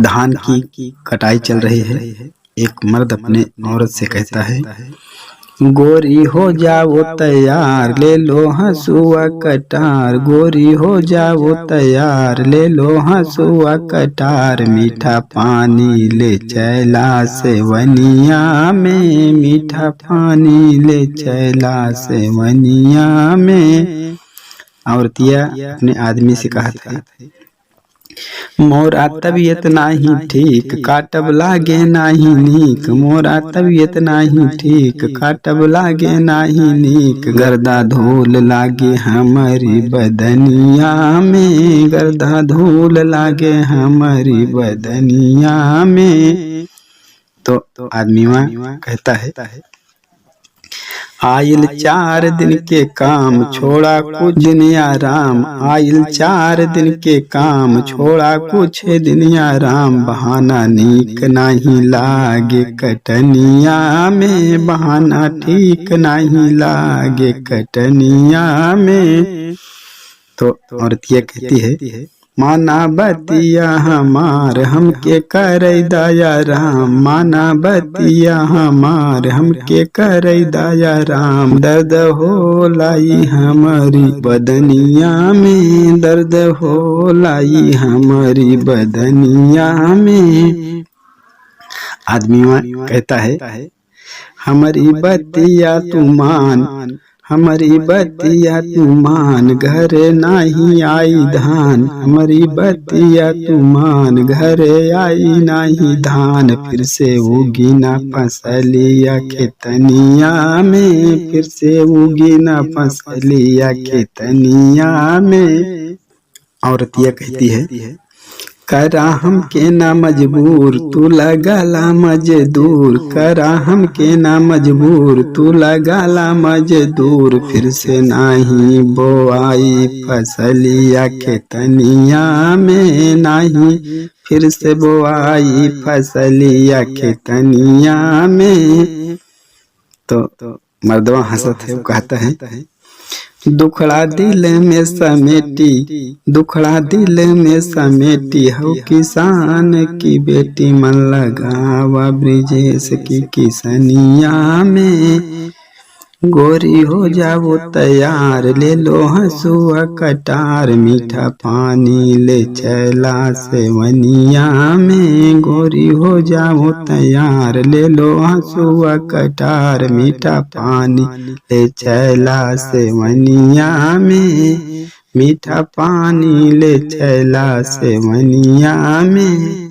धान की कटाई चल रही है। एक मर्द अपने औरत से कहता है, गोरी हो जाओ तैयार, ले लो हंसुआ कटार। गोरी हो जाओ तैयार, ले लो हंसुआ कटार। मीठा पानी ले चला सेवनिया में, मीठा पानी ले चला सेवनिया में। औरतिया अपने आदमी से कहत है, मोरा तबीयत नाही ठीक, काटब लागे नाही नीक। मोरा तबीयत नाही ठीक, काटब लागे नाही नीक। गर्दा धूल लागे हमारी बदनिया में, गर्दा धूल लागे हमारी बदनिया में। तो आदमी कहता है, आइल 4 दिन के काम, छोड़ा कुछ दिन आराम। आइल 4 दिन के काम, छोड़ा कुछ दिन आराम। बहाना नीक नहीं लागे कटनिया में, बहाना ठीक नहीं लागे कटनिया में। तो औरतिया कहती है, माना बतिया हमार हमके करे दया राम। माना बतिया हमार हमके करे दया राम। दर्द हो लाई हमारी बदनिया में, दर्द हो लाई हमारी बदनिया में। आदमी कहता है, हमारी बतिया तू मान, हमारी बतिया तू मान। घरे नहीं आई धान, हमारी बतिया तू मान। घरे आई नहीं धान, फिर से उगी ना फसलिया खेतनिया में। फिर से उगी ना फसलिया खेतनिया में। औरतिया कहती है, करा हमके ना मजबूर, तू लगाला मजदूर। करा हमके ना मजबूर, तू लगाला मजदूर। फिर से नाही बोआई फसलिया खेतनिया में, नाही फिर से बोआई फसलिया खेतनिया में। तो मर्दवा हंसत है, वो कहता है, दुखड़ा दिल में समेटी, दुखड़ा दिल में समेटी। हो किसान की बेटी, मन लगावा ब्रिजेश की किसनिया में। गोरी हो जाओ तैयार, ले लो हंसुआ कटार। मीठा पानी ले चला सेवनिया में। गोरी हो जाओ तैयार, ले लो हंसुआ कटार। मीठा पानी ले चला सेवनिया में, मीठा पानी ले चला सेवनिया में।